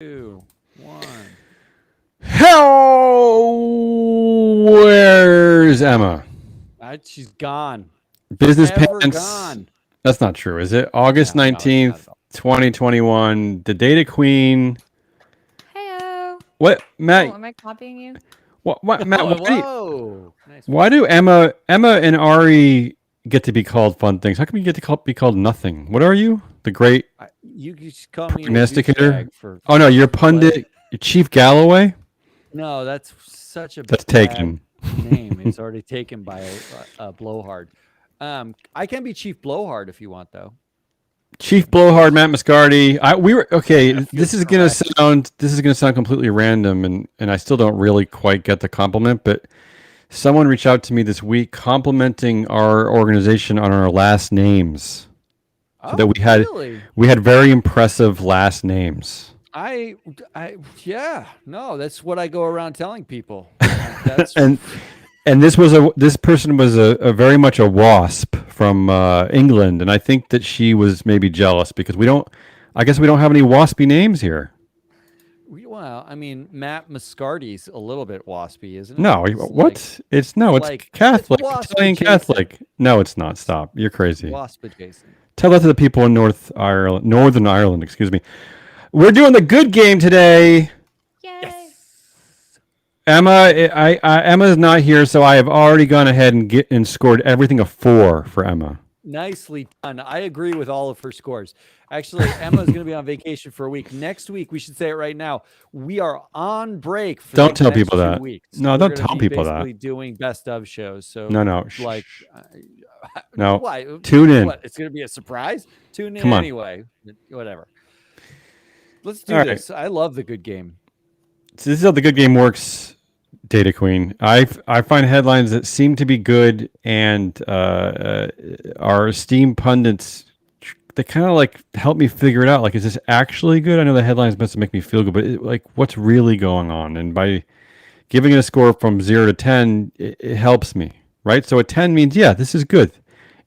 2, 1. Hell, where's Emma? She's gone. Business Forever pants. gone. That's not true, is it? August No, it's not 19th, at all. 2021. The Data Queen. Heyo. What, Oh, Matt? am I copying you? What, Matt? Oh, whoa. Nice one. Why do Emma and Ari get to be called fun things? How come you get to be called nothing? What are you? The great You just call me a prognosticator? douchebag for Oh no, you're like. pundit. Chief Galloway. No, that's such a That's bad taken. name. It's already taken by a blowhard. I can be Chief Blowhard if you want, though. Chief Blowhard, Matt Moscardi. We were okay. That feels correct. This is gonna sound completely random, and I still don't really quite get the compliment. But someone reached out to me this week complimenting our organization on our last names. So that Oh, really? we had very impressive last names. I, yeah. No, that's what I go around telling people. That's and and this person was a very much a wasp from England, and I think that she was maybe jealous because I guess we don't have any waspy names here. well. I mean, Matt Moscardi's a little bit waspy, isn't it? No, what? It's no, it's It's Catholic, wasp Italian adjacent. Catholic. No, it's not. Stop. You're It's crazy. wasp adjacent. Tell that to the people in Northern Ireland. Excuse me. We're doing the good game today. Yay. Emma, Emma's not here, so I have already gone ahead and scored everything a 4 for Emma. Nicely done. I agree with all of her scores. Actually, Emma's going to be on vacation for a week. Next week, we should say it right now. We are on break for Don't the tell next people two that. weeks. No, We're don't going to tell be people that. basically doing best of shows. So, No. like, No. what? Tune in. What? It's going to be a surprise. Tune in Come on. anyway. Whatever. Let's do All right. this. I love the good game. So this is how the good game works, Data Queen. I find headlines that seem to be good, and our esteemed pundits, they kind of like help me figure it out. Like, is this actually good? I know the headlines meant to make me feel good, but like, what's really going on? And by giving it a score from 0 to 10, it helps me, right? So a 10 means, yeah, this is good.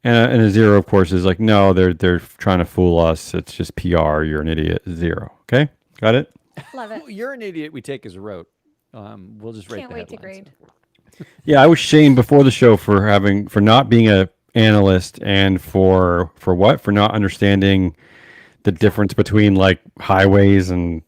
And a 0, of course, is like, no, they're trying to fool us. It's just PR. You're an idiot. 0. Okay, got it. Love it. You're an idiot. We take as a rote. We'll just rate Can't the wait to headlines. grade. Yeah, I was shamed before the show for not being a analyst and for what? For not understanding the difference between like highways and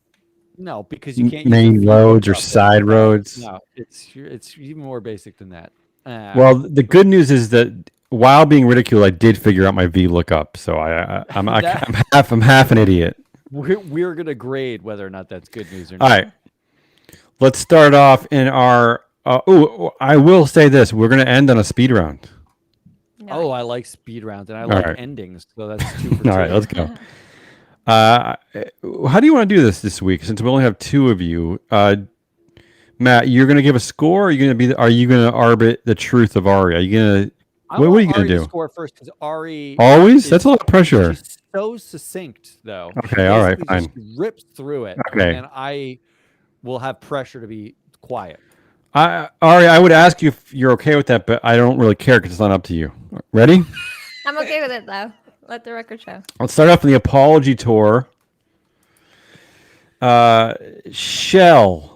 No, because you can't use a main roads or VLOOKUP. side roads. No, it's even more basic than that. Well, the good news is that while being ridiculed, I did figure out my VLOOKUP. So I'm half an idiot. We're gonna grade whether or not that's good news or All not. right, let's start off in our. I will say this: we're going to end on a speed round. No. Oh, I like speed rounds and I like right. endings, so that's 2 for 2. All right, let's go. How do you want to do this week? Since we only have 2 of you, Matt, you're going to give a score. Or are you going to arbit the truth of Ari? Are you going to? What are you going to do? Score first because Ari Always? That's a lot of pressure. She's so succinct, though. Okay, all right, fine. Just rips through it. Okay. And I will have pressure to be quiet. Ari, I would ask you if you're okay with that, but I don't really care because it's not up to you. Ready? I'm okay with it though. Let the record show. Let's start off on the apology tour. Shell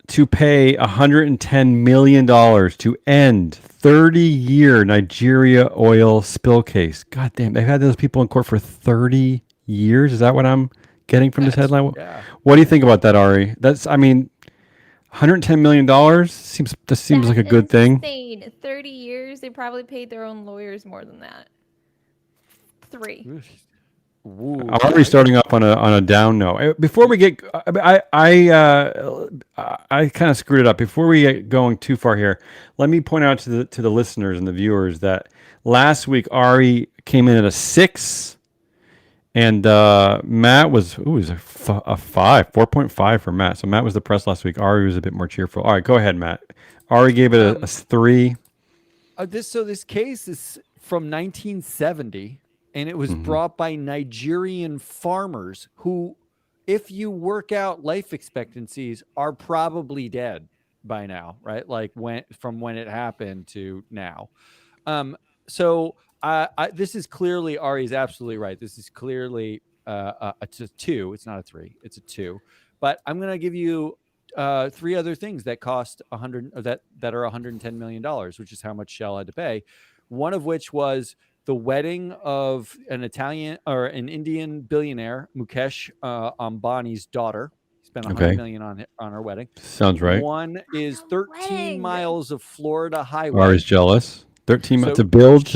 to pay $110 million to end 30-year Nigeria oil spill case. God damn, they've had those people in court for 30 years. Is that what I'm getting from this headline? Yeah. What do you think about that, Ari? $110 million seems like a good thing. Insane. 30 years. They probably paid their own lawyers more than that. 3. Ooh, I'm already starting off on a down note. Before we get, I kind of screwed it up. Before we get going too far here, let me point out to the listeners and the viewers that last week Ari came in at a 6, and Matt was a 5, 4.5 for Matt. So Matt was depressed last week. Ari was a bit more cheerful. All right, go ahead, Matt. Ari gave it a 3. This case is from 1970. And it was brought by Nigerian farmers who, if you work out life expectancies, are probably dead by now, right? Like from when it happened to now. This is clearly, Ari's absolutely right. This is clearly it's a 2. It's not a 3. It's a 2. But I'm going to give you 3 other things that cost 100 that are $110 million, which is how much Shell had to pay. One of which was the wedding of an Indian billionaire, Mukesh Ambani's daughter. He spent $100 million on her wedding. Sounds right. One is 13 miles of Florida highway. Ari's jealous. 13 miles to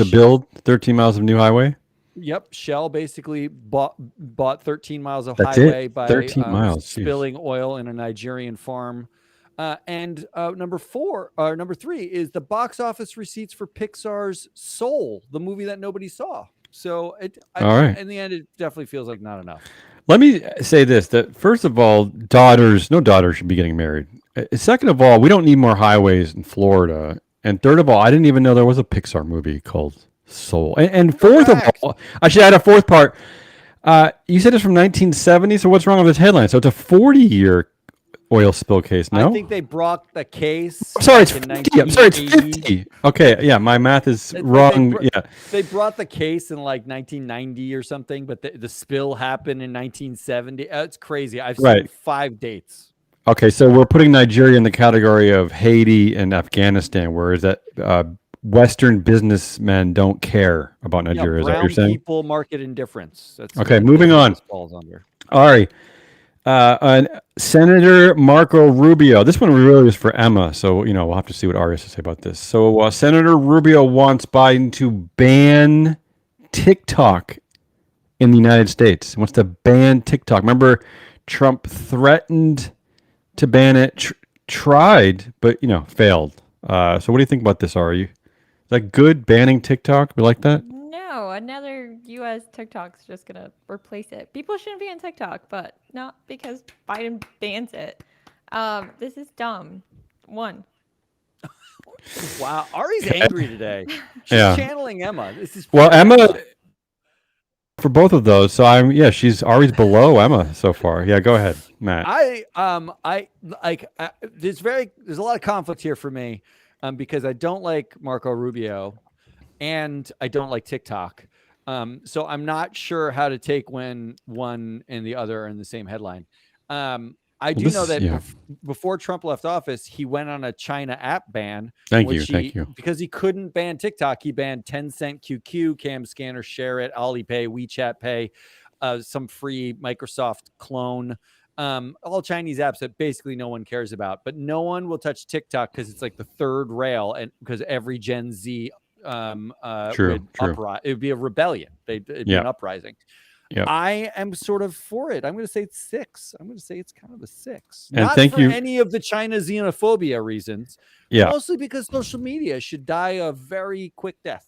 build 13 miles of new highway. Yep, Shell basically bought 13 miles of That's highway it? by 13 miles. spilling oil in a Nigerian farm. And number 3 is the box office receipts for Pixar's Soul, the movie that nobody saw. So all right. In the end, it definitely feels like not enough. Let me say this: that first of all, no daughter should be getting married. Second of all, we don't need more highways in Florida. And third of all, I didn't even know there was a Pixar movie called Soul. And fourth of all, I should add a fourth part. You said it's from 1970, so what's wrong with this headline? So it's a 40-year oil spill case, no? I think they brought the case. Sorry, it's 50. I'm sorry, it's 50. Okay, yeah, my math is wrong. They brought the case in like 1990 or something, but the spill happened in 1970. It's crazy. I've seen 5 dates. Okay, so we're putting Nigeria in the category of Haiti and Afghanistan, whereas that Western businessmen don't care about Nigeria. Is that what you're saying? People market indifference. That's okay, moving on. Falls under. Ari, Senator Marco Rubio. This one really is for Emma, so we'll have to see what Ari has to say about this. So Senator Rubio wants Biden to ban TikTok in the United States. He wants to ban TikTok. Remember, Trump threatened to ban it, tried, but failed. So what do you think about this, Ari? Is that good, banning TikTok? We like that? No, another U.S. TikTok's just gonna replace it. People shouldn't be on TikTok, but not because Biden bans it. This is dumb. One. Wow, Ari's angry today. She's channeling Emma. This is Emma. For both of those, so she's Ari's below Emma so far. Yeah, go ahead, Matt. There's a lot of conflict here for me, because I don't like Marco Rubio, and I don't like TikTok. So I'm not sure how to take when one and the other are in the same headline. I do know that before Trump left office, he went on a China app ban. Thank you. Because he couldn't ban TikTok, he banned Tencent QQ, Cam Scanner, Share It, Alipay, WeChat Pay, some free Microsoft clone, all Chinese apps that basically no one cares about. But no one will touch TikTok because it's like the third rail, and because every Gen Z true. It would be a rebellion. It'd be an uprising. Yep. I am sort of for it. I'm going to say it's 6. I'm going to say it's kind of a 6. And not thank for you. any of the China xenophobia reasons. Yeah. Mostly because social media should die a very quick death.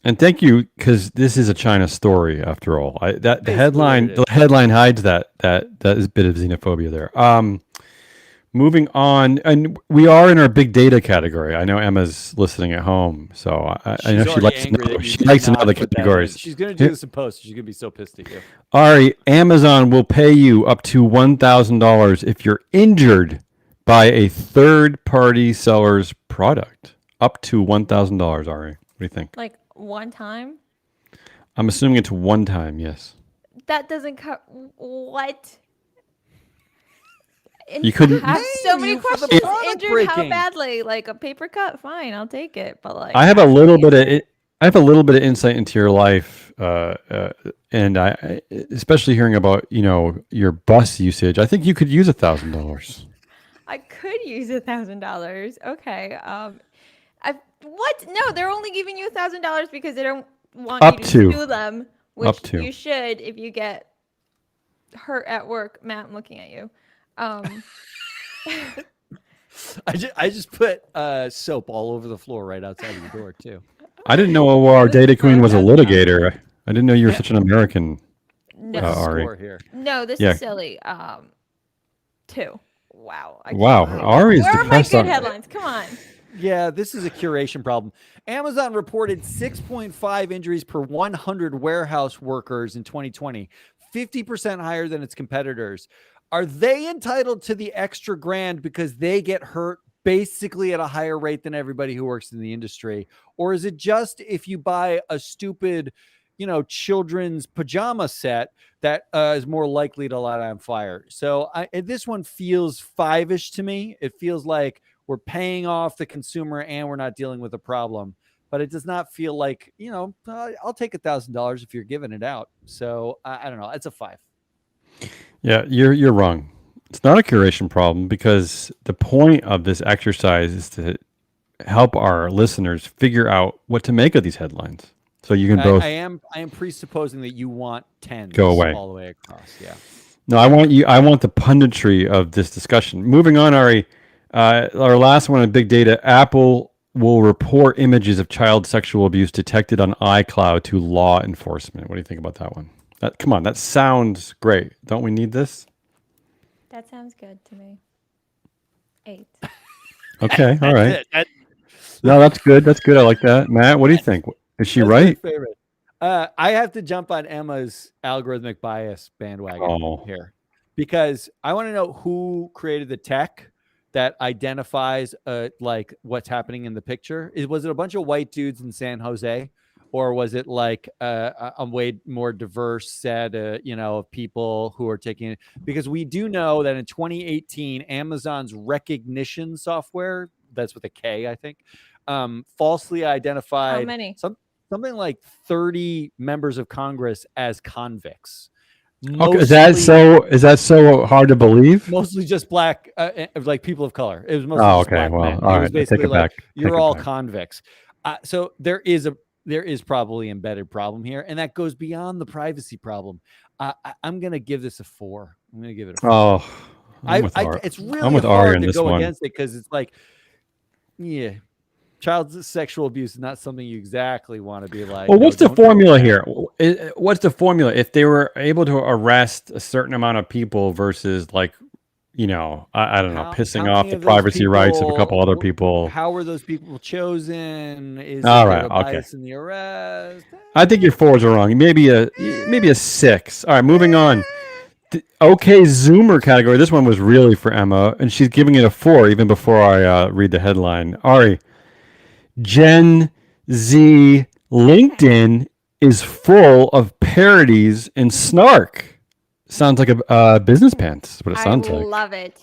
And thank you, because this is a China story after all. The headline hides that is a bit of xenophobia there. Moving on, and we are in our big data category. I know Emma's listening at home, so I know she likes to know. She likes to know the categories. She's going to do this in post. She's going to be so pissed at you. Ari, Amazon will pay you up to $1,000 if you're injured by a third-party seller's product. Up to $1,000, Ari. What do you think? Like one time? I'm assuming it's one time, yes. That doesn't cut. What? You couldn't have so many questions. Injured how badly? Like a paper cut? Fine, I'll take it. But like, I have a little bit of insight into your life, and I, especially hearing about your bus usage. I think you could use $1,000. I could use $1,000. Okay. What? No, they're only giving you $1,000 because they don't want you to sue them, which you should if you get hurt at work. Matt, I'm looking at you. I just put soap all over the floor right outside of the door too. I didn't know our data queen was a litigator. I didn't know you were such an American. No, Ari. Here. No, this is silly. 2. Wow. Ari's Where are my good headlines? Come on. Yeah, this is a curation problem. Amazon reported 6.5 injuries per 100 warehouse workers in 2020, 50% higher than its competitors. Are they entitled to the extra grand because they get hurt basically at a higher rate than everybody who works in the industry? Or is it just if you buy a stupid children's pajama set that is more likely to light on fire. So this one feels 5-ish to me. It feels like we're paying off the consumer and we're not dealing with a problem. But it does not feel like, I'll take $1,000 if you're giving it out. So I don't know. It's a 5. Yeah, you're wrong. It's not a curation problem because the point of this exercise is to help our listeners figure out what to make of these headlines. So you can both. I am presupposing that you want 10 go away all the way across. Yeah. No, I want the punditry of this discussion. Moving on, Ari. Our last one on big data. Apple will report images of child sexual abuse detected on iCloud to law enforcement. What do you think about that one? Come on, that sounds great. Don't we need this? That sounds good to me. 8. Okay, all right. No, that's good. That's good. I like that. Matt, what do you think? Is she right? My favorite. I have to jump on Emma's algorithmic bias bandwagon here because I want to know who created the tech that identifies like what's happening in the picture. Was it a bunch of white dudes in San Jose, or was it like a way more diverse set of people who are taking it? Because we do know that in 2018, Amazon's recognition software, that's with a K, I think, falsely identified How many? Something like 30 members of Congress as convicts. Okay, is that so hard to believe? Mostly just black, like people of color. It was mostly just black men. All it was basically like you're all back. convicts. So there is probably embedded problem here, and that goes beyond the privacy problem. I'm gonna give this a 4. I'm gonna give it a 4. Oh, it's really hard to go against it because it's like, child sexual abuse is not something you exactly want to be like. Well, what's the formula here? What's the formula? If they were able to arrest a certain amount of people versus like, I don't know, pissing off the privacy rights of a couple other people. How were those people chosen? Is all there right, a bias in the arrest? I think your 4s are wrong. Maybe a 6. All right, moving on. Okay, Zoomer category. This one was really for Emma, and she's giving it a 4 even before I read the headline. Ari. Gen Z LinkedIn is full of parodies and snark. Sounds like a business pants. What it sounds like. I love it.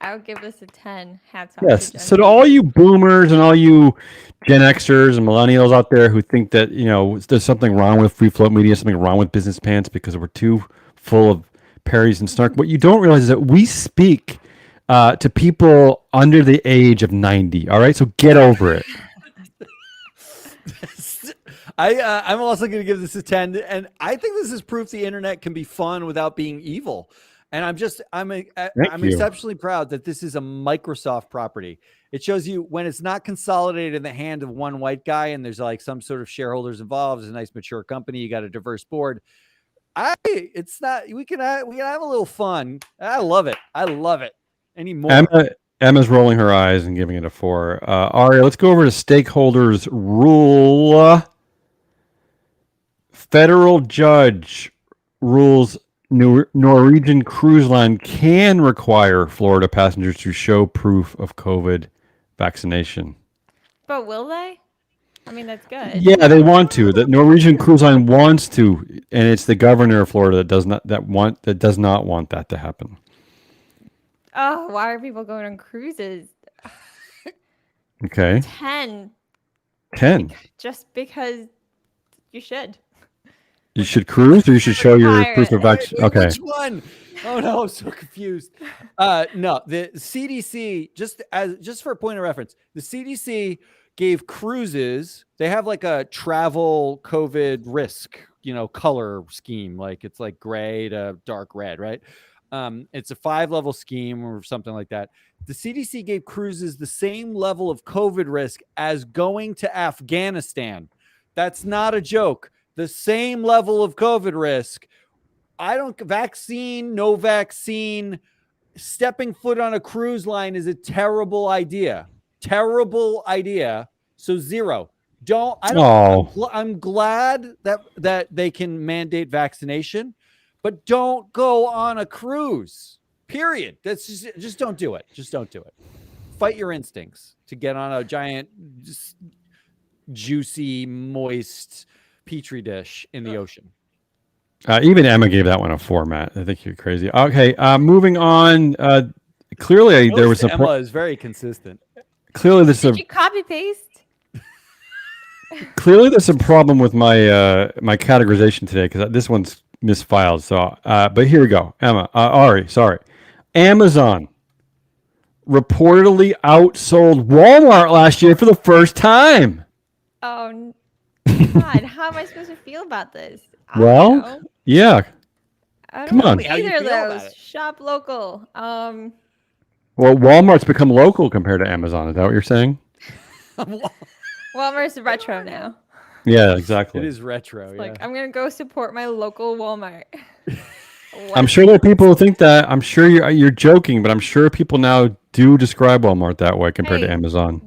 I would give this a 10. Hats off. Yes. To So to all you boomers and all you Gen Xers and millennials out there who think that there's something wrong with free float media, something wrong with business pants because we're too full of parodies and snark. What you don't realize is that we speak to people under the age of 90. All right, so get over it. I'm also going to give this a 10, and I think this is proof the internet can be fun without being evil. And I'm exceptionally proud that this is a Microsoft property. It shows you when it's not consolidated in the hand of one white guy, and there's like some sort of shareholders involved. It's a nice mature company. You got a diverse board. It's not. We can have a little fun. I love it. Any more? Emma's rolling her eyes and giving it a 4. Aria, let's go over to stakeholders rule. Federal judge rules Norwegian cruise line can require Florida passengers to show proof of COVID vaccination. But will they? I mean, that's good. Yeah, they want to. The Norwegian cruise line wants to, and it's the governor of Florida that does not want that to happen. Oh, why are people going on cruises? Okay. 10. Just because you should. You should cruise, or you should show your proof of vaccination. Okay. Which one? Oh no, I'm so confused. No, the CDC, just for a point of reference, the CDC gave cruises. They have like a travel COVID risk, color scheme. Like it's like gray to dark red, right? It's a 5-level scheme or something like that. The CDC gave cruises the same level of COVID risk as going to Afghanistan. That's not a joke. The same level of COVID risk. No vaccine, stepping foot on a cruise line is a terrible idea. So 0. I'm glad that they can mandate vaccination, but don't go on a cruise. Period. That's just don't do it. Just don't do it. Fight your instincts to get on a giant, juicy, moist petri dish in the ocean. Even Emma gave that one a 4, Matt. I think you're crazy. Okay, moving on. Clearly, there was Emma is very consistent. Clearly, there's Did you copy paste? Clearly, there's some problem with my my categorization today because this one's misfiled. So, but here we go. Emma, Ari, sorry. Amazon reportedly outsold Walmart last year for the first time. Oh God, how am I supposed to feel about this? Well, yeah. Come on. Either of those. Shop local. Well, Walmart's become local compared to Amazon. Is that what you're saying? Walmart's retro now. Yeah, exactly. It is retro. Yeah. Like, I'm gonna go support my local Walmart. I'm sure there are people who think that. I'm sure you're joking, but I'm sure people now do describe Walmart that way compared to Amazon.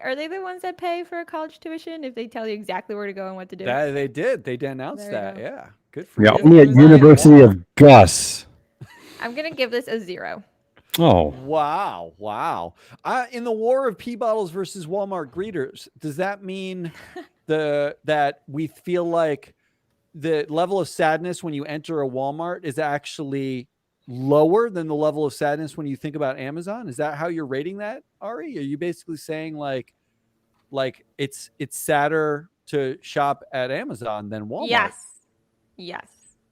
Are they the ones that pay for college tuition if they tell you exactly where to go and what to do? They did. They announced that. Yeah. Good for you. you. Yeah, only at University of Gus. I'm gonna give this a 0. Oh. Wow. In the war of pee bottles versus Walmart greeters, does that mean that we feel like the level of sadness when you enter a Walmart is actually lower than the level of sadness when you think about Amazon? Is that how you're rating that, Ari? Are you basically saying like it's sadder to shop at Amazon than Walmart? Yes.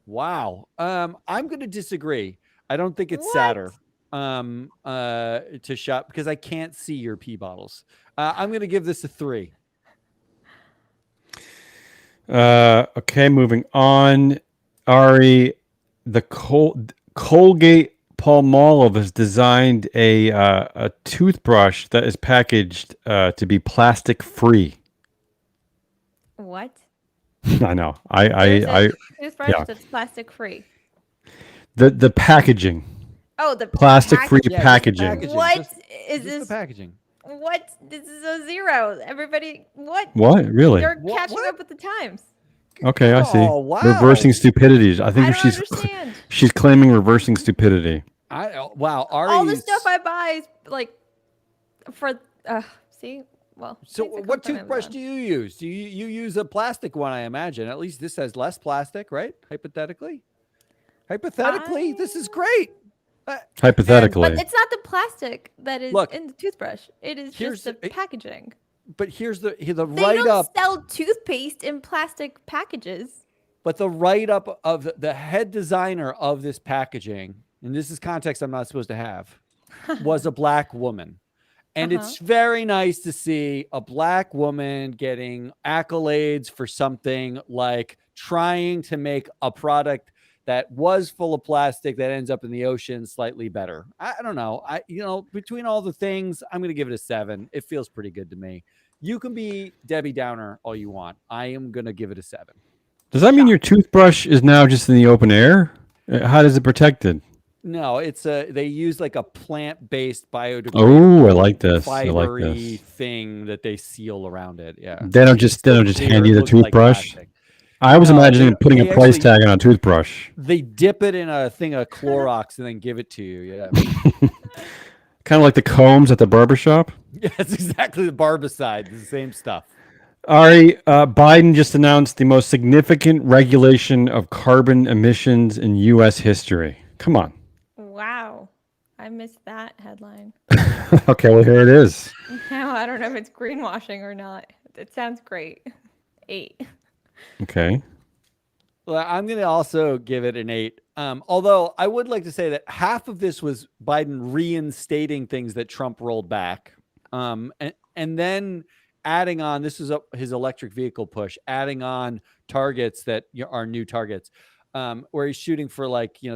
Wow. I'm going to disagree. I don't think it's sadder to shop because I can't see your pee bottles. I'm going to give this a 3. Okay, moving on. Ari, the Colgate Palmolive has designed a toothbrush that is packaged to be plastic free. What? I know. I toothbrush that's plastic free. The packaging. Oh, the plastic free packaging. What is this? The packaging. What? This is a 0. Everybody, what? What? Really? You're catching up with the times. Okay, I see. Wow. Reversing stupidity. I think I don't understand. She's claiming reversing stupidity. Wow. All the stuff I buy is like for see. Well, so what toothbrush do you use? Do you use a plastic one? I imagine. At least this has less plastic, right? Hypothetically, this is great. Hypothetically, but it's not the plastic that is in the toothbrush. It is just the packaging. But here's the they write-up. They don't sell toothpaste in plastic packages. But the write-up of the head designer of this packaging, and this is context I'm not supposed to have, was a black woman. And it's very nice to see a black woman getting accolades for something like trying to make a product that was full of plastic that ends up in the ocean slightly better. I don't know. Between all the things, I'm going to give it a 7. It feels pretty good to me. You can be Debbie Downer all you want. I am going to give it a 7. Does that mean your toothbrush is now just in the open air? How does it protected? No, it's they use like a plant-based biodegradable. Oh, I like this. Fibery thing that they seal around it. Yeah. They don't just hand you the toothbrush. Like I was imagining putting a price tag on a toothbrush. They dip it in a thing of Clorox and then give it to you. Yeah. Kind of like the combs at the barbershop. Yeah, it's exactly the barbicide. It's the same stuff. Ari, Biden just announced the most significant regulation of carbon emissions in U.S. history. Come on. Wow. I missed that headline. Okay, well, here it is. Now, I don't know if it's greenwashing or not. It sounds great. 8. Okay. Well, I'm going to also give it an 8. Although I would like to say that half of this was Biden reinstating things that Trump rolled back. And then adding on, this is his electric vehicle push, adding on targets that are new targets. Where he's shooting for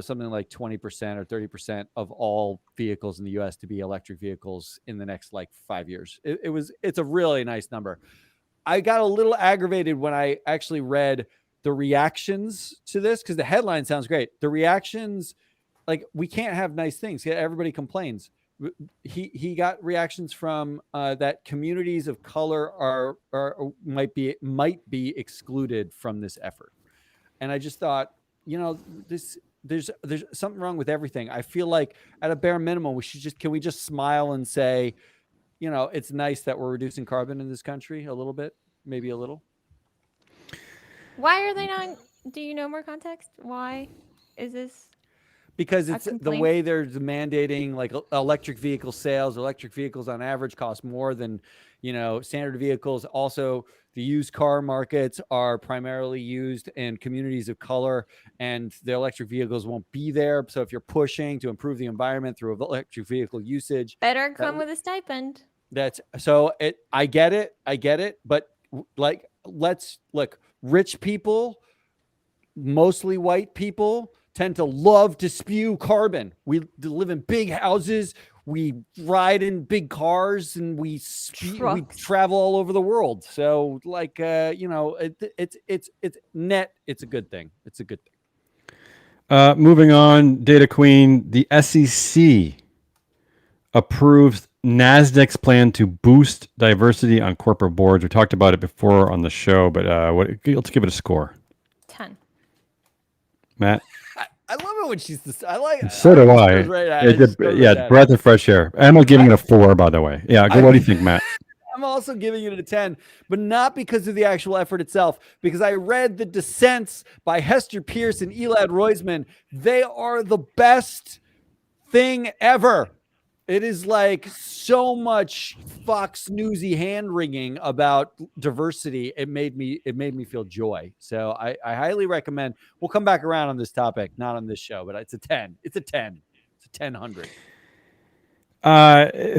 something like 20% or 30% of all vehicles in the U.S. to be electric vehicles in the next 5 years. It's a really nice number. I got a little aggravated when I actually read the reactions to this because the headline sounds great. The reactions, we can't have nice things. Everybody complains. He got reactions from that communities of color might be excluded from this effort, and I just thought, there's something wrong with everything. I feel like at a bare minimum, can we just smile and say, it's nice that we're reducing carbon in this country a little bit, maybe a little. Why are they not? Do you know more context? Why is this? Because it's the way they're mandating like electric vehicle sales. Electric vehicles on average cost more than, standard vehicles. Also, the used car markets are primarily used in communities of color, and the electric vehicles won't be there. So if you're pushing to improve the environment through electric vehicle usage, better come with a stipend. That's so I get it. But like, let's look, rich people, mostly white people, tend to love to spew carbon. We live in big houses, we ride in big cars, and we travel all over the world. So like, it's net. It's a good thing. It's a good thing. Moving on, Data Queen, the SEC approves NASDAQ's plan to boost diversity on corporate boards. We talked about it before on the show, but let's give it a score. 10. Matt? I love it when she's this. I like. So do I. Breath of fresh air. Emma giving it a 4, by the way. Yeah. What do you think, Matt? I'm also giving it a 10, but not because of the actual effort itself. Because I read the dissents by Hester Pierce and Elad Roisman. They are the best thing ever. It is like so much Fox Newsy hand wringing about diversity. It made me feel joy. So I highly recommend. We'll come back around on this topic, not on this show, but it's a 10. It's a 10. It's a 100.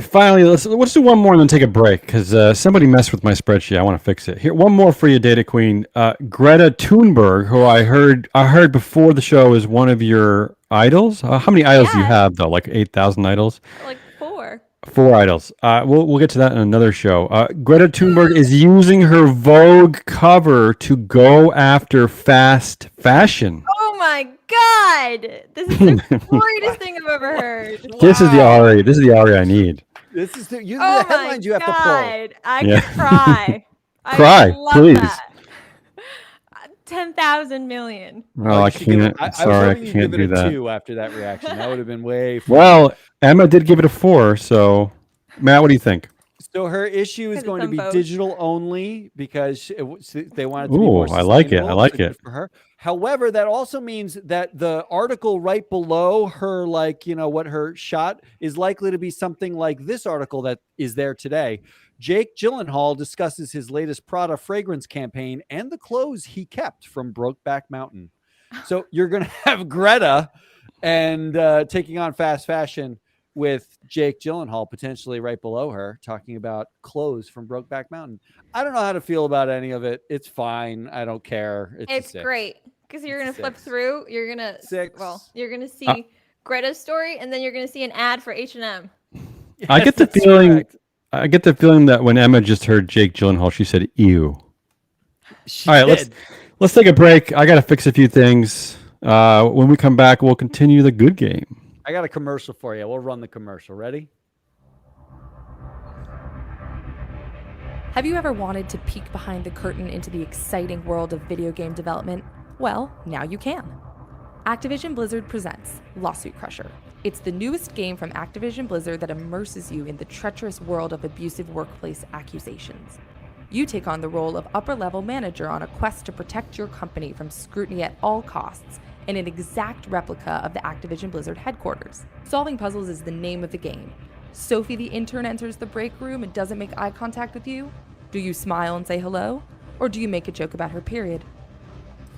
Finally, let's do one more and then take a break because somebody messed with my spreadsheet. I want to fix it. Here, one more for you, Data Queen. Greta Thunberg, who I heard before the show is one of your idols. How many idols do you have though? Like 8,000 idols? Like 4. 4 idols. We'll get to that in another show. Greta Thunberg is using her Vogue cover to go after fast fashion. Oh my God! This is the greatest thing I've ever heard. Wow. This is the Ari. This is the Ari I need. This is the headlines you have to pull. I could cry. Cry, please. That. 10,000 million. Oh, I can't. Sorry, I can't do that. 2 after that reaction. That would have been way. Well, Emma did give it a 4. So, Matt, what do you think? So her issue is going to be digital only because they want it to be more sustainable. I like it. I like it. For her. However, that also means that the article right below her, what her shot is likely to be something like this article that is there today. Jake Gyllenhaal discusses his latest Prada fragrance campaign and the clothes he kept from Brokeback Mountain. So you're going to have Greta and taking on fast fashion with Jake Gyllenhaal potentially right below her, talking about clothes from Brokeback Mountain. I don't know how to feel about any of it. It's fine. I don't care. It's great because you're going to flip through. You're going to you're going to see Greta's story, and then you're going to see an ad for H&M. Yes, I get the feeling. Correct. I get the feeling that when Emma just heard Jake Gyllenhaal, she said, "Ew." All right, let's take a break. I got to fix a few things. When we come back, we'll continue the good game. I got a commercial for you. We'll run the commercial. Ready? Have you ever wanted to peek behind the curtain into the exciting world of video game development? Well, now you can. Activision Blizzard presents Lawsuit Crusher. It's the newest game from Activision Blizzard that immerses you in the treacherous world of abusive workplace accusations. You take on the role of upper-level manager on a quest to protect your company from scrutiny at all costs in an exact replica of the Activision Blizzard headquarters. Solving puzzles is the name of the game. Sophie the intern enters the break room and doesn't make eye contact with you. Do you smile and say hello? Or do you make a joke about her period?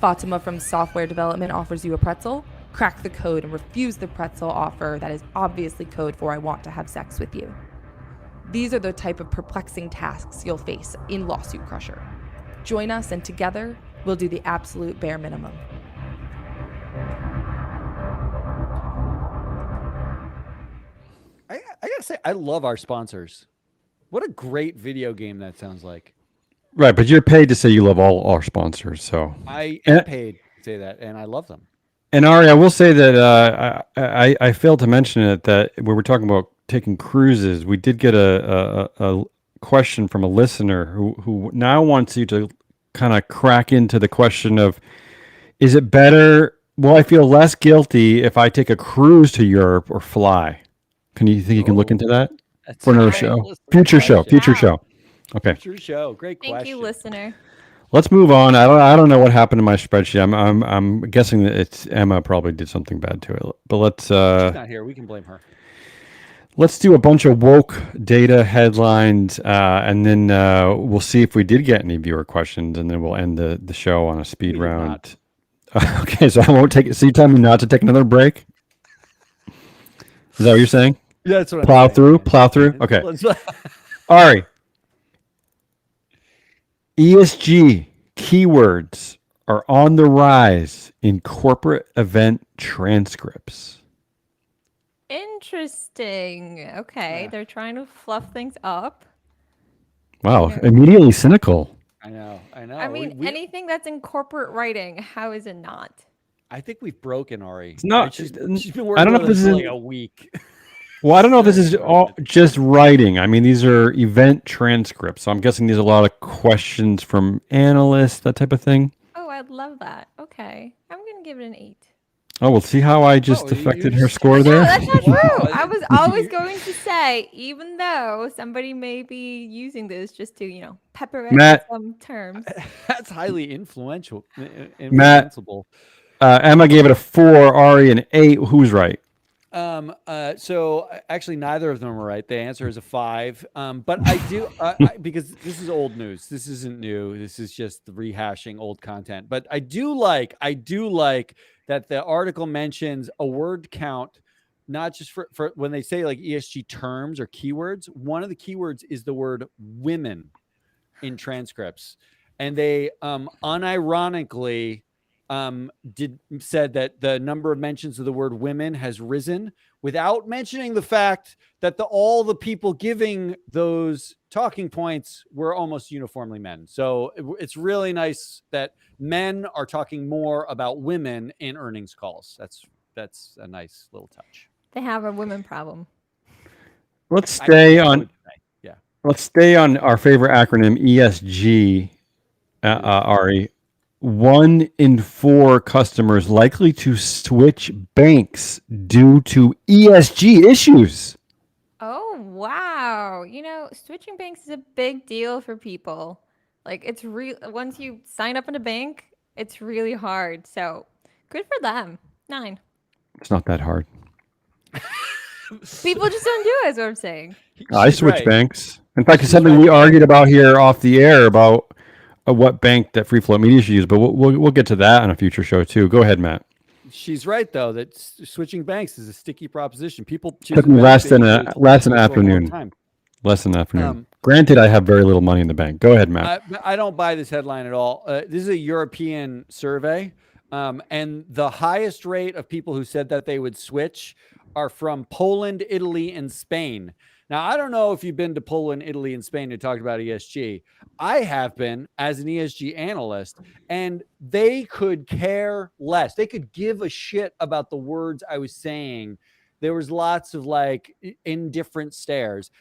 Fatima from software development offers you a pretzel. Crack the code and refuse the pretzel offer that is obviously code for I want to have sex with you. These are the type of perplexing tasks you'll face in Lawsuit Crusher. Join us and together, we'll do the absolute bare minimum. I gotta say, I love our sponsors. What a great video game that sounds like. Right, but you're paid to say you love all our sponsors, so I am paid to say that, and I love them. And Ari, I will say that I failed to mention it that when we're talking about taking cruises, we did get a question from a listener who now wants you to kind of crack into the question of, is it better? Will I feel less guilty if I take a cruise to Europe or fly? Can you think you can look into that for another show? Future show. Okay. Future show. Great question. Thank you, listener. Let's move on. I don't know what happened to my spreadsheet. I'm guessing that it's Emma probably did something bad to it. But let's She's not here. We can blame her. let's do a bunch of woke data headlines, and then we'll see if we did get any viewer questions, and then we'll end the show on a speed round. Okay, so I won't take it. So you tell me not to take another break? Is that what you're saying? Yeah, that's what plow I'm through, saying. plow through. Okay. Ari, ESG keywords are on the rise in corporate event transcripts. Interesting. Okay, they're trying to fluff things up. Wow, immediately cynical. I know. I mean, anything that's in corporate writing, how is it not? I think we've broken Ari. It's not. She's been working I don't know if this is like a week. Well, I don't know if this is all just writing. I mean, these are event transcripts. So I'm guessing there's a lot of questions from analysts, that type of thing. Oh, I'd love that. Okay. I'm going to give it an 8. Oh, well, see how I just affected her score there? No, that's not true. I was always going to say, even though somebody may be using this just to, pepper it with some terms. That's highly influential. Matt, Emma gave it a 4, Ari an 8. Who's right? So actually neither of them are right. The answer is a 5. But I do, because this is old news. This isn't new. This is just rehashing old content. But I do like that the article mentions a word count, not just for when they say like ESG terms or keywords. One of the keywords is the word women in transcripts. And they, unironically, said that the number of mentions of the word women has risen without mentioning the fact that all the people giving those talking points were almost uniformly men. So it's really nice that men are talking more about women in earnings calls. That's a nice little touch. They have a women problem. Let's stay on our favorite acronym, ESG, Ari. 1 in 4 customers likely to switch banks due to ESG issues. Oh, wow. Switching banks is a big deal for people. Like, it's once you sign up in a bank, it's really hard. So good for them. 9. It's not that hard. People just don't do it, is what I'm saying. I switch banks. In fact, it's something we argued about here off the air about what bank that Free Float Media should use, but we'll get to that on a future show too. Go ahead, Matt. She's right though that switching banks is a sticky proposition. People took me less than an afternoon. Less than an afternoon. Granted, I have very little money in the bank. Go ahead, Matt. I don't buy this headline at all. This is a European survey, and the highest rate of people who said that they would switch are from Poland, Italy, and Spain. Now, I don't know if you've been to Poland, Italy, and Spain and talked about ESG. I have been as an ESG analyst, and they could care less. They could give a shit about the words I was saying. There was lots of like indifferent stares.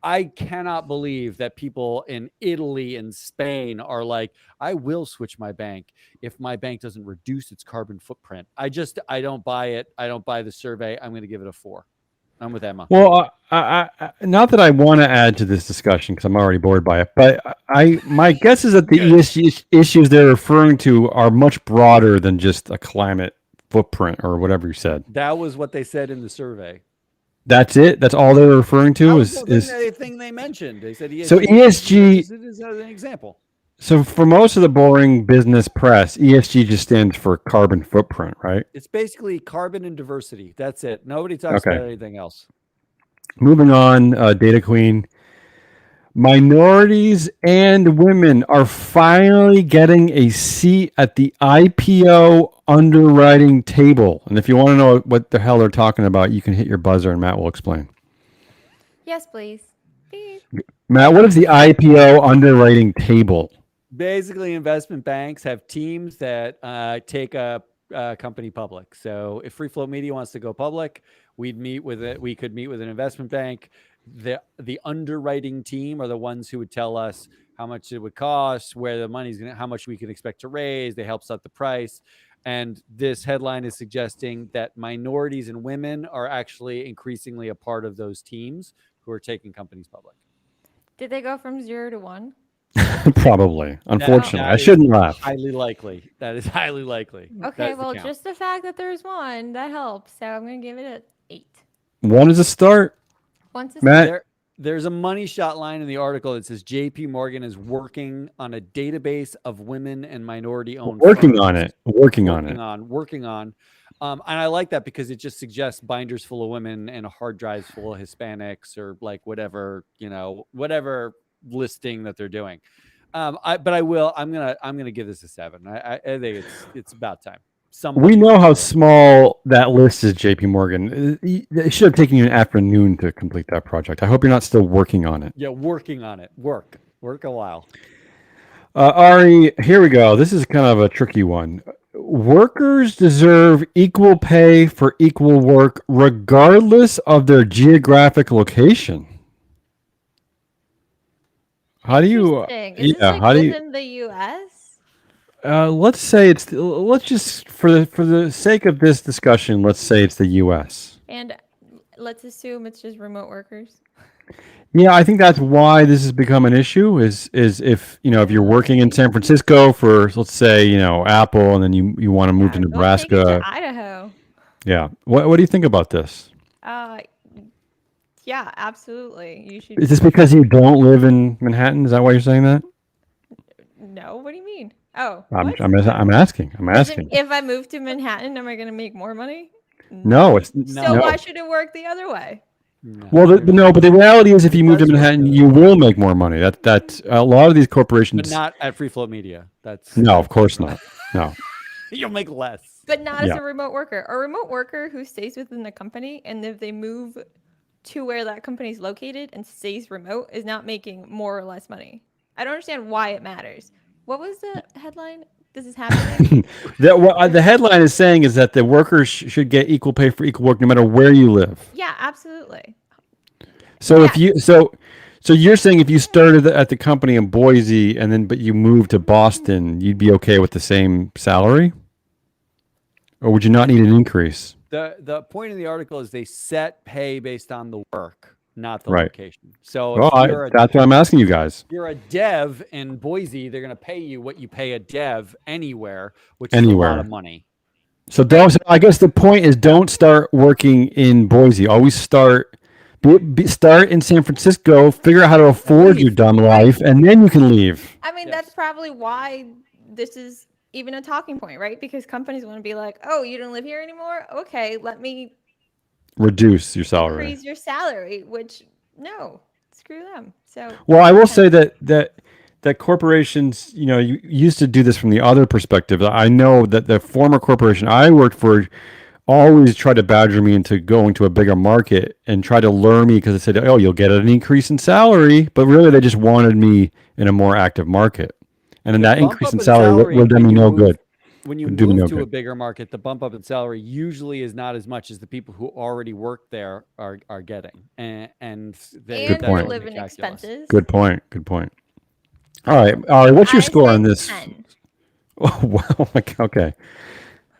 I cannot believe that people in Italy and Spain are like, I will switch my bank if my bank doesn't reduce its carbon footprint. I don't buy it. I don't buy the survey. I'm going to give it a 4. I'm with Emma. Well, I not that I want to add to this discussion because I'm already bored by it, but my guess is that the ESG issues they're referring to are much broader than just a climate footprint or whatever you said. That was what they said in the survey. That's it. That's all they're referring to is the thing they mentioned. They said ESG. So ESG is an example. So for most of the boring business press, ESG just stands for carbon footprint, right? It's basically carbon and diversity. That's it. Nobody talks about anything else. Moving on, Data Queen. Minorities and women are finally getting a seat at the IPO underwriting table. And if you want to know what the hell they're talking about, you can hit your buzzer and Matt will explain. Yes, please. Beep. Matt, what is the IPO underwriting table? Basically, investment banks have teams that take a company public. So if Free Float Media wants to go public, we could meet with an investment bank. The underwriting team are the ones who would tell us how much it would cost, where the money's going to, how much we can expect to raise. They help set the price. And this headline is suggesting that minorities and women are actually increasingly a part of those teams who are taking companies public. Did they go from 0 to 1? Probably. Unfortunately, That I is shouldn't laugh. highly likely. That is highly likely. Okay, well, just the fact that there's one, that helps. So I'm going to give it an 8. One is a start. Once a Matt, There's a money shot line in the article that says JP Morgan is working on a database of women and minority owned working firms. on it. Working on. And I like that because it just suggests binders full of women and hard drives full of Hispanics or like whatever listing that they're doing. I'm gonna give this a 7. I think it's about time. We know how small that list is, JP Morgan. It should have taken you an afternoon to complete that project. I hope you're not still working on it. Yeah, working on it. Work a while. Ari, here we go. This is kind of a tricky one. Workers deserve equal pay for equal work regardless of their geographic location. How do you? Is this like within the U.S.? Let's say let's just for the sake of this discussion, let's say it's the U.S. And let's assume it's just remote workers. Yeah, I think that's why this has become an issue. Is if if you're working in San Francisco for, let's say, Apple, and then you want to move to Nebraska, go take it to Idaho. Yeah. What do you think about this? Yeah, absolutely. You should. Is this because you don't live in Manhattan? Is that why you're saying that? No. What do you mean? Oh, I'm asking. If I move to Manhattan, am I going to make more money? No, So why should it work the other way? No. Well, but the reality is, if you move to Manhattan, you will make more money. That's a lot of these corporations. But not at Free Float Media. No, of course not. No. You'll make less. But not as a remote worker. A remote worker who stays within the company, and if they move to where that company is located and stays remote, is not making more or less money. I don't understand why it matters. What was the headline? This is happening. The headline is saying is that the workers should get equal pay for equal work, no matter where you live. Yeah, absolutely. So if you so you're saying if you started at the company in Boise but you moved to Boston, you'd be okay with the same salary, or would you not need an increase? The point of the article is they set pay based on the work, not the right. location. So that's what I'm asking you guys. If you're a dev in Boise, they're going to pay you what you pay a dev anywhere, which is a lot of money. So I guess the point is, don't start working in Boise. Always start in San Francisco, figure out how to afford your dumb life, and then you can leave. I mean, that's probably why this is even a talking point, right? Because companies want to be like, oh, you don't live here anymore? Okay, let me reduce your salary. Increase your salary, which, no, screw them. So, well, I will say that corporations, you used to do this from the other perspective. I know that the former corporation I worked for always tried to badger me into going to a bigger market and try to lure me because they said, oh, you'll get an increase in salary. But really, they just wanted me in a more active market. And then that increase in salary would do me no good. When you move to a bigger market, the bump up in salary usually is not as much as the people who already work there are getting. And good point. Living expenses. Good point. All right. What's your score on this? 10. Oh, wow. Okay.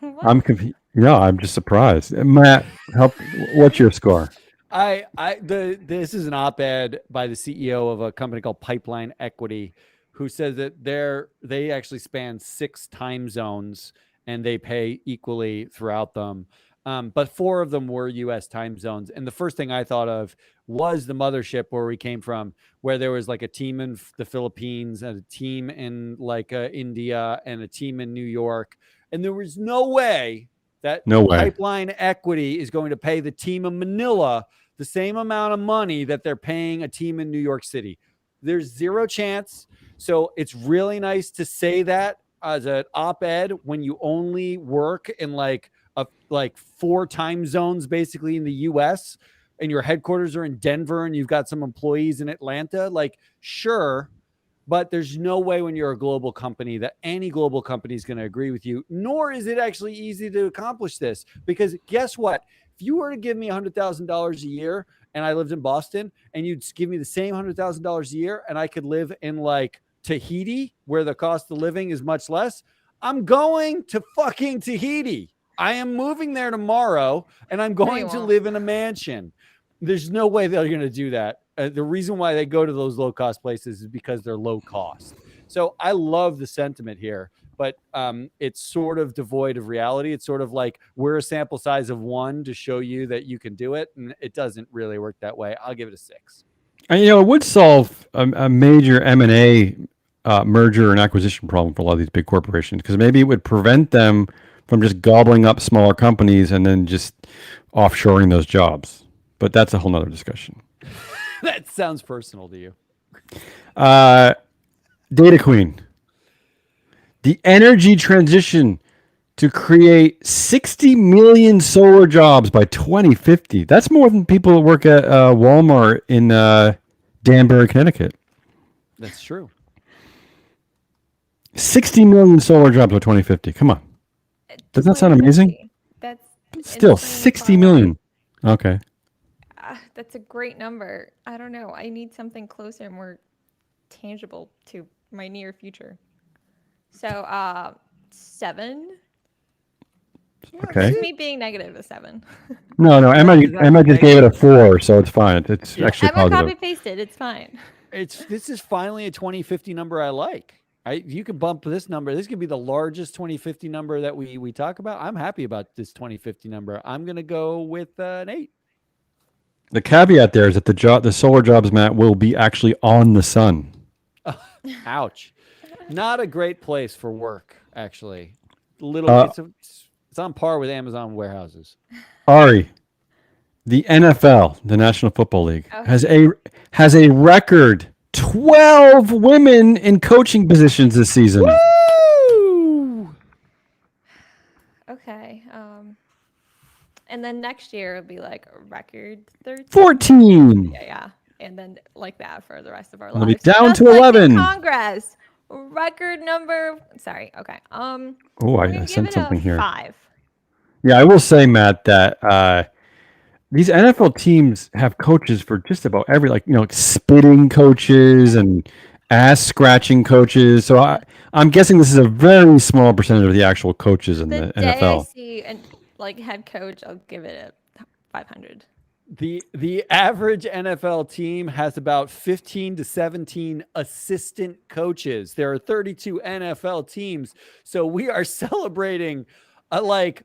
What? I'm confused. Yeah, I'm just surprised. Matt, help. What's your score? This is an op-ed by the CEO of a company called Pipeline Equity, who says that they actually span 6 time zones and they pay equally throughout them. But 4 of them were U.S. time zones. And the first thing I thought of was the mothership where we came from, where there was like a team in the Philippines and a team in like India and a team in New York. And there was no way that Pipeline Equity is going to pay the team in Manila the same amount of money that they're paying a team in New York City. There's zero chance. So it's really nice to say that as an op-ed when you only work in like 4 time zones basically in the US, and your headquarters are in Denver and you've got some employees in Atlanta. Like, sure, but there's no way when you're a global company that any global company is going to agree with you, nor is it actually easy to accomplish this. Because guess what? If you were to give me $100,000 a year and I lived in Boston, and you'd give me the same $100,000 a year and I could live in like Tahiti, where the cost of living is much less, I'm going to fucking Tahiti. I am moving there tomorrow and I'm going to live in a mansion. There's no way they're going to do that. The reason why they go to those low cost places is because they're low cost. So I love the sentiment here, but it's sort of devoid of reality. It's sort of like we're a sample size of 1 to show you that you can do it. And it doesn't really work that way. I'll give it a 6. And, it would solve a major M&A merger and acquisition problem for a lot of these big corporations, because maybe it would prevent them from just gobbling up smaller companies and then just offshoring those jobs. But that's a whole nother discussion. That sounds personal to you. Data Queen. The energy transition to create 60 million solar jobs by 2050. That's more than people that work at Walmart in Danbury, Connecticut. That's true. 60 million solar jobs by 2050. Come on. Doesn't that sound amazing? That's still 60 million. Okay. That's a great number. I don't know. I need something closer, more tangible to my near future. So, 7. Okay. It's me being negative a 7. No. Emma just gave it a 4, so it's fine. It's actually Emma positive. copy pasted. It's fine. This is finally a 2050 number I like. You can bump this number. This could be the largest 2050 number that we talk about. I'm happy about this 2050 number. I'm going to go with an 8. The caveat there is that the solar jobs, Matt, will be actually on the sun. Ouch. Not a great place for work, actually. It's on par with Amazon warehouses. Ari, the NFL, the National Football League, has a record 12 women in coaching positions this season. Woo! Okay. And then next year it'll be like a record 13. 14. Yeah. And then like that for the rest of our It'll be lives. down Just to like 11. Congress. Record number. Sorry. Okay. Oh, I sent something here. 5. Yeah, I will say, Matt, that these NFL teams have coaches for just about every, like spitting coaches and ass scratching coaches. So I'm guessing this is a very small percentage of the actual coaches in the day NFL. I see head coach, I'll give it a 500. The average NFL team has about 15 to 17 assistant coaches. There are 32 NFL teams, so we are celebrating like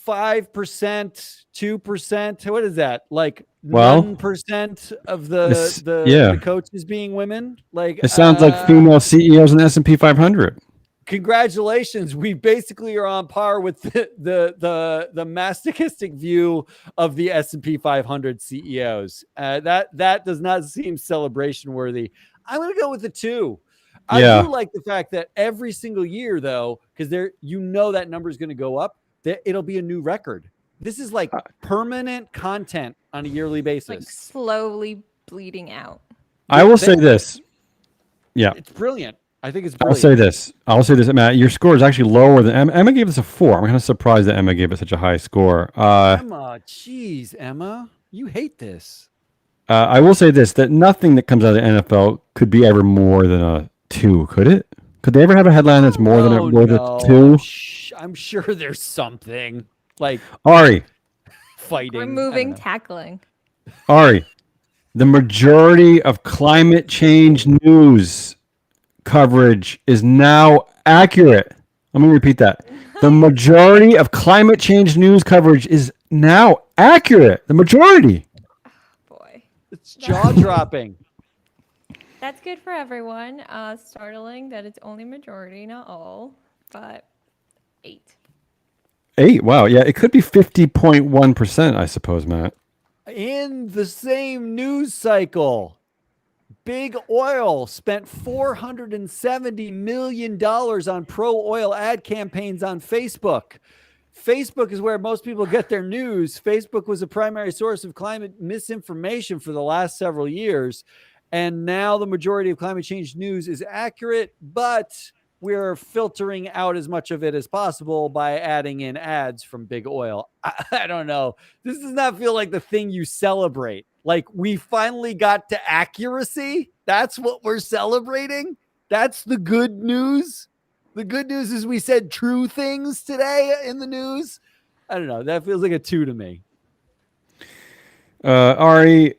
5%, 2%. What is that? Like 1% of the coaches being women. Like it sounds like female CEOs in the S&P 500. Congratulations. We basically are on par with the masochistic view of the S&P 500 CEOs. That does not seem celebration worthy. I'm going to go with the 2. I do like the fact that every single year, though, because that number is going to go up, that it'll be a new record. This is like permanent content on a yearly basis. Like slowly bleeding out. I will say this. Yeah. It's brilliant. I think it's brilliant. I'll say this, Matt. Your score is actually lower than Emma. Emma gave us a 4. I'm kind of surprised that Emma gave it such a high score. Emma, jeez, Emma, you hate this. I will say this: that nothing that comes out of the NFL could be ever more than a 2. Could it? Could they ever have a headline that's more than a 2? I'm sure there's something like Ari fighting, removing tackling. Ari, the majority of climate change news coverage is now accurate. Let me repeat that. The majority of climate change news coverage is now accurate. The majority. Oh, boy. It's jaw-dropping. That's good for everyone. Startling that it's only majority, not all, but 8. 8? Wow. Yeah, it could be 50.1%, I suppose, Matt. In the same news cycle, Big Oil spent $470 million on pro-oil ad campaigns on Facebook. Facebook is where most people get their news. Facebook was a primary source of climate misinformation for the last several years. And now the majority of climate change news is accurate, but we're filtering out as much of it as possible by adding in ads from Big Oil. I don't know. This does not feel like the thing you celebrate. Like we finally got to accuracy. That's what we're celebrating. That's the good news. The good news is we said true things today in the news. I don't know. That feels like a 2 to me. Ari,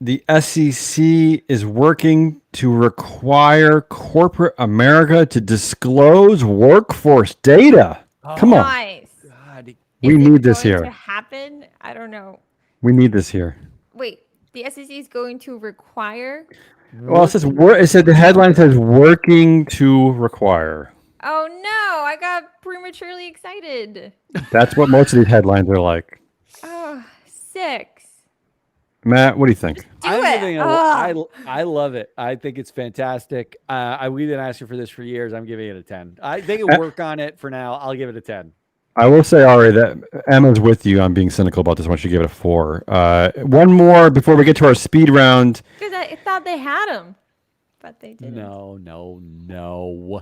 the SEC is working to require corporate America to disclose workforce data. Come on. Nice. God, We need this here. To happen? I don't know. We need this here. Wait, the SEC is going to require? Well, it said the headline says working to require. Oh no, I got prematurely excited. That's what most of these headlines are like. Oh, 6. Matt, what do you think? I love it. I think it's fantastic. We've been asking for this for years. I'm giving it a 10. They can work on it for now. I'll give it a 10. I will say, Ari, that Emma's with you on being cynical about this one. She gave it a 4. One more before we get to our speed round. Because I thought they had them, but they didn't. No.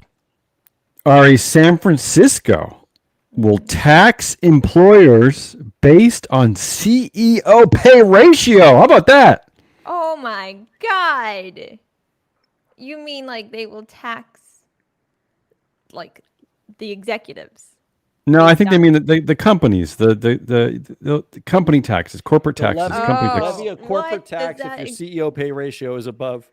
Ari, San Francisco will tax employers based on CEO pay ratio. How about that? Oh my God. You mean like they will tax like the executives? No, I think they mean the companies, the company taxes, corporate taxes, company taxes. Levy a corporate tax if your CEO pay ratio is above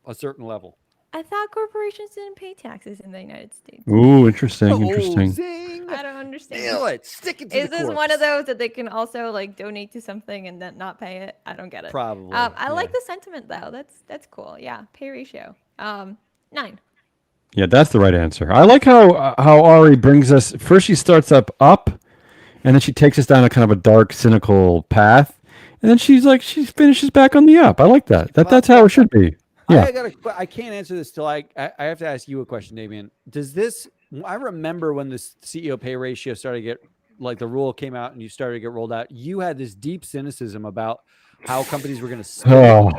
a certain level. I thought corporations didn't pay taxes in the United States. Ooh, interesting. Zing. I don't understand. Nail it. Stick it to Is this one of those that they can also like donate to something and then not pay it? I don't get it. Probably. I like the sentiment though. That's cool. Yeah, pay ratio. 9. Yeah, that's the right answer. I like how Ari brings us. First, she starts up, and then she takes us down a kind of a dark, cynical path, and then she finishes back on the up. I like that. That's how it should be. Yeah. I can't answer this till I have to ask you a question, Damien. I remember when the CEO pay ratio started to get, like the rule came out and you started to get rolled out, you had this deep cynicism about how companies were going to spend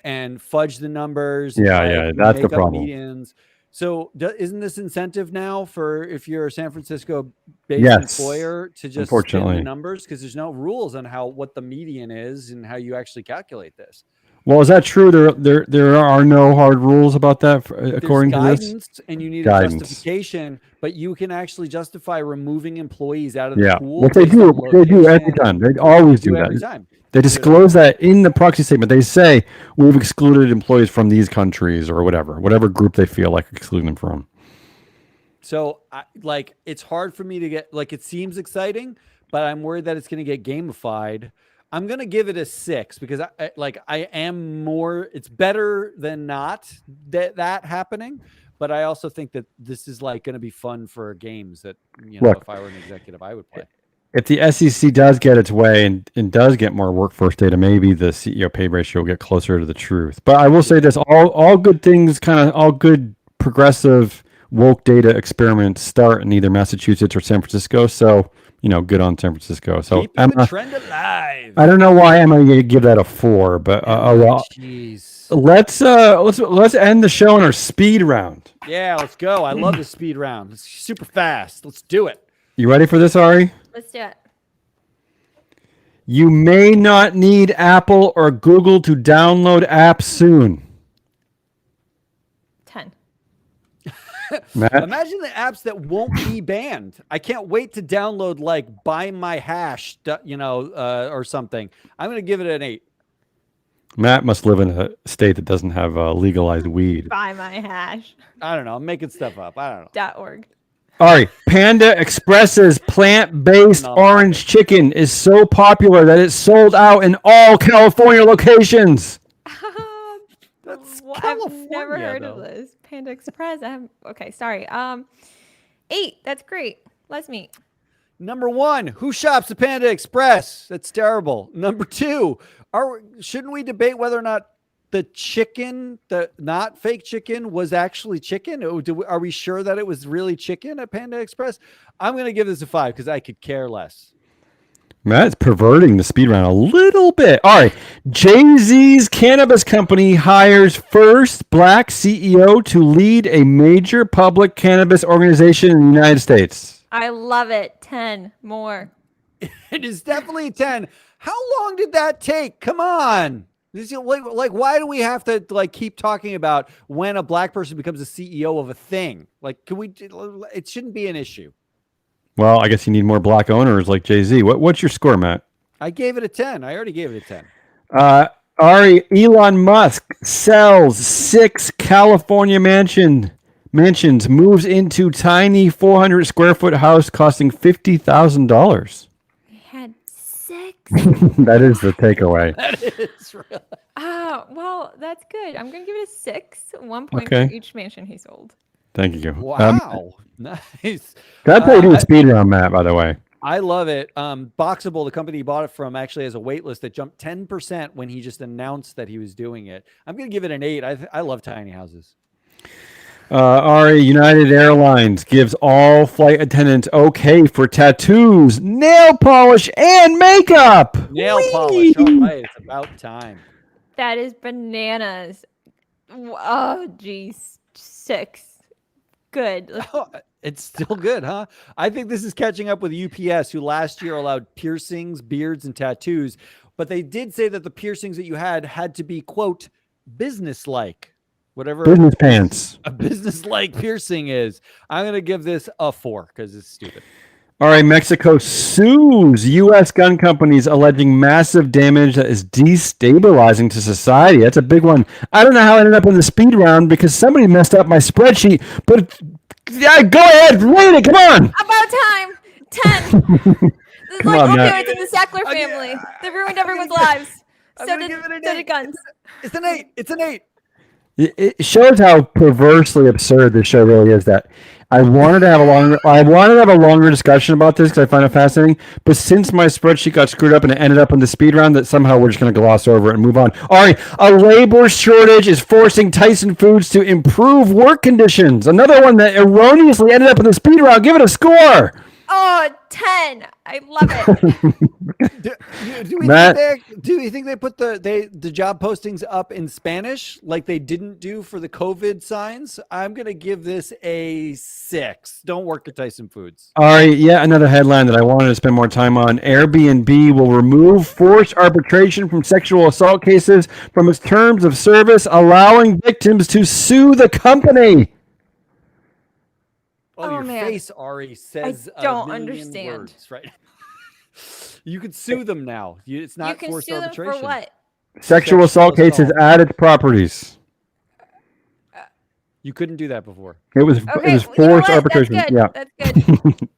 and fudge the numbers. That's the problem. Medians. So isn't this incentive now for if you're a San Francisco-based employer to just spend the numbers? Because there's no rules on what the median is and how you actually calculate this. Well, is that true? There are no hard rules about that, according to this? Guidance, and you need a justification, but you can actually justify removing employees out of the pool. What they do every time. They always do that. Every time. They disclose that in the proxy statement. They say, we've excluded employees from these countries or whatever group they feel like excluding them from. I it's hard for me to get, it seems exciting, but I'm worried that it's going to get gamified. I'm going to give it a 6 because I am more, it's better than not that happening. But I also think that this is going to be fun for games that, if I were an executive, I would play. If the SEC does get its way and does get more workforce data, maybe the CEO pay ratio will get closer to the truth. But I will say this, all good things, all good progressive woke data experiments start in either Massachusetts or San Francisco. So, good on San Francisco. So keeping the trend alive. I don't know why I'm going to give that a 4, but let's end the show in our speed round. Yeah, let's go. I love the speed round. It's super fast. Let's do it. You ready for this, Ari? Let's do it. You may not need Apple or Google to download apps soon. 10. Matt? Imagine the apps that won't be banned. I can't wait to download Buy My Hash, or something. I'm going to give it an 8. Matt must live in a state that doesn't have legalized weed. Buy My Hash. I don't know. I'm making stuff up. I don't know. .org. All right. Panda Express's plant-based orange chicken is so popular that it's sold out in all California locations. That's California, I've never heard of this. Panda Express. Okay, sorry. 8. That's great. Let's meet. Number 1, who shops at Panda Express? That's terrible. Number 2, shouldn't we debate whether or not the chicken, the not fake chicken, was actually chicken? Are we sure that it was really chicken at Panda Express? I'm going to give this a 5 because I could care less. Matt's perverting the speed round a little bit. All right. Jay-Z's cannabis company hires first black CEO to lead a major public cannabis organization in the United States. I love it. 10 more. It is definitely a 10. How long did that take? Come on. This is why do we have to keep talking about when a black person becomes a CEO of a thing? It shouldn't be an issue. Well, I guess you need more black owners like Jay-Z. What's your score, Matt? I gave it a 10. I already gave it a 10. Ari, Elon Musk sells 6 California mansions, moves into tiny 400 square foot house costing $50,000. I had 6. That is the takeaway. That is real. Well, that's good. I'm going to give it a 6. 1 point for each mansion he sold. Thank you. Wow. Nice. That's how you do a speed round, Matt, by the way. I love it. Boxable, the company he bought it from, actually has a wait list that jumped 10% when he just announced that he was doing it. I'm going to give it an 8. I love tiny houses. Ari, United Airlines gives all flight attendants okay for tattoos, nail polish, and makeup. Nail polish. All right. It's about time. That is bananas. Oh, geez. 6. Good. It's still good, huh? I think this is catching up with UPS, who last year allowed piercings, beards, and tattoos. But they did say that the piercings that you had to be, quote, business-like. Whatever business pants. A business-like piercing is. I'm going to give this a 4 because it's stupid. All right, Mexico sues U.S. gun companies alleging massive damage that is destabilizing to society. That's a big one. I don't know how I ended up in the speed round because somebody messed up my spreadsheet, but yeah, go ahead, read it. Come on. About time. 10. It's like opioids in the Sackler family. They ruined everyone's lives. So did guns. It's an 8. It's an 8. It shows how perversely absurd this show really is. That I wanted to have a longer discussion about this because I find it fascinating. But since my spreadsheet got screwed up and it ended up in the speed round, that somehow we're just going to gloss over it and move on. All right, a labor shortage is forcing Tyson Foods to improve work conditions. Another one that erroneously ended up in the speed round. Give it a score. Oh, 10. I love it. Do you think they put the job postings up in Spanish like they didn't do for the COVID signs? I'm going to give this a 6. Don't work at Tyson Foods. All right, another headline that I wanted to spend more time on. Airbnb will remove forced arbitration from sexual assault cases from its terms of service, allowing victims to sue the company. Oh, your man. Face, Ari, says I don't understand. Words, right? You could sue them now. It's not forced arbitration. You can sue them for what? Sexual assault cases at its properties. You couldn't do that before. It was forced arbitration. That's good.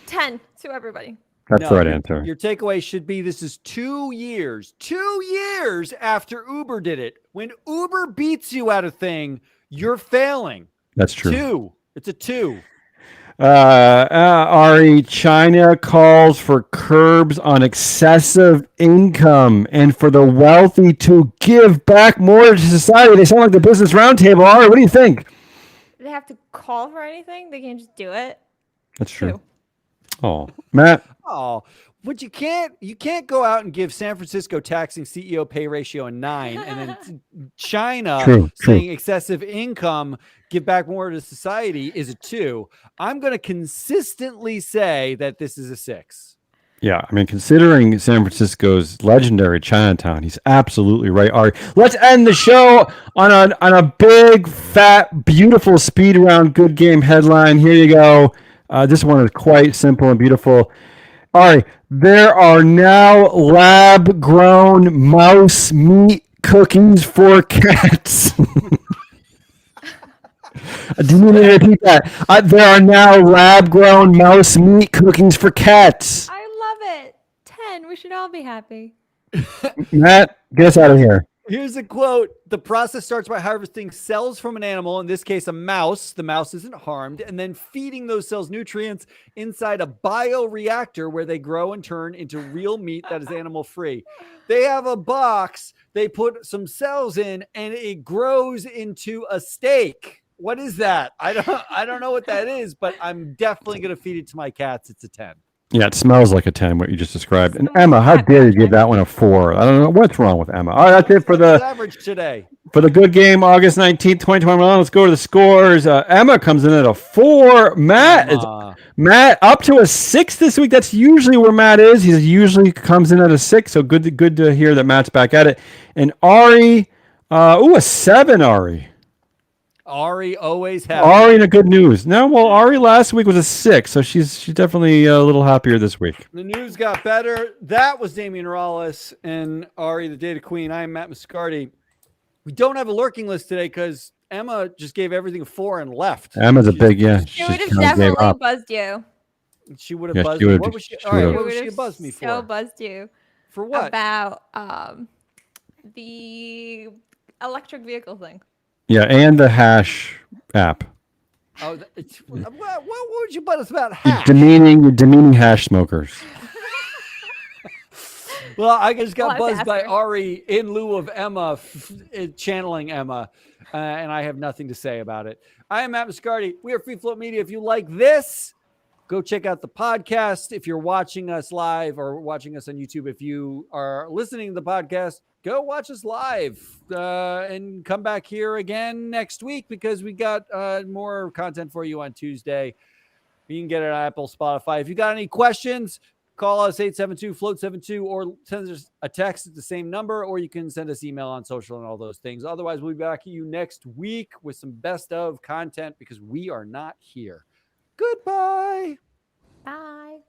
10 to everybody. That's the right answer. Your takeaway should be this is 2 years. 2 years after Uber did it. When Uber beats you at a thing, you're failing. That's true. 2. It's a 2. Ari, China calls for curbs on excessive income and for the wealthy to give back more to society. They sound like the Business Roundtable. Ari, what do you think? Do they have to call for anything? They can't just do it. That's true. Oh, Matt. Oh, but you can't go out and give San Francisco taxing CEO pay ratio a 9 and then China saying excessive income, give back more to society is a 2. I'm going to consistently say that this is a 6. Yeah, I mean, considering San Francisco's legendary Chinatown, he's absolutely right. Ari, let's end the show on a big, fat, beautiful speed round good game headline. Here you go. This one is quite simple and beautiful. Ari, there are now lab-grown mouse meat cookies for cats. Do you need to repeat that? There are now lab-grown mouse meat cookies for cats. I love it. 10. We should all be happy. Matt, get us out of here. Here's a quote. The process starts by harvesting cells from an animal, in this case, a mouse. The mouse isn't harmed, and then feeding those cells nutrients inside a bioreactor where they grow and turn into real meat that is animal-free. They have a box. They put some cells in, and it grows into a steak. What is that? I don't know what that is, but I'm definitely going to feed it to my cats. It's a 10. Yeah, it smells like a 10, what you just described. And Emma, how dare you give that one a 4? I don't know what's wrong with Emma. All right, that's it for the average today. For the good game, August 19th, 2021. Let's go to the scores. Emma comes in at a 4. Matt up to a 6 this week. That's usually where Matt is. He usually comes in at a 6. So good to hear that Matt's back at it. And Ari, a 7, Ari. Ari always happy. Ari in a good news. No, well, Ari last week was a 6, so she's definitely a little happier this week. The news got better. That was Damian Morales and Ari, the Data Queen. I'm Matt Muscardi. We don't have a lurking list today because Emma just gave everything a 4 and left. Emma's a big, yeah. She would have definitely buzzed you. She would have buzzed me. What was she? All right, what would she have buzzed me for? So buzzed you. For what? About the electric vehicle thing. Yeah, and the hash app. Oh, what would you buzz us about hash? You're demeaning hash smokers. Well, I just got buzzed by Ari in lieu of Emma, channeling Emma, and I have nothing to say about it. I am Matt Muscardi. We are Free Float Media. If you like this, go check out the podcast. If you're watching us live or watching us on YouTube, if you are listening to the podcast, go watch us live and come back here again next week because we got more content for you on Tuesday. You can get it on Apple, Spotify. If you got any questions, call us 872-FLOAT-72 or send us a text at the same number, or you can send us email on social and all those things. Otherwise, we'll be back at you next week with some best of content because we are not here. Goodbye. Bye.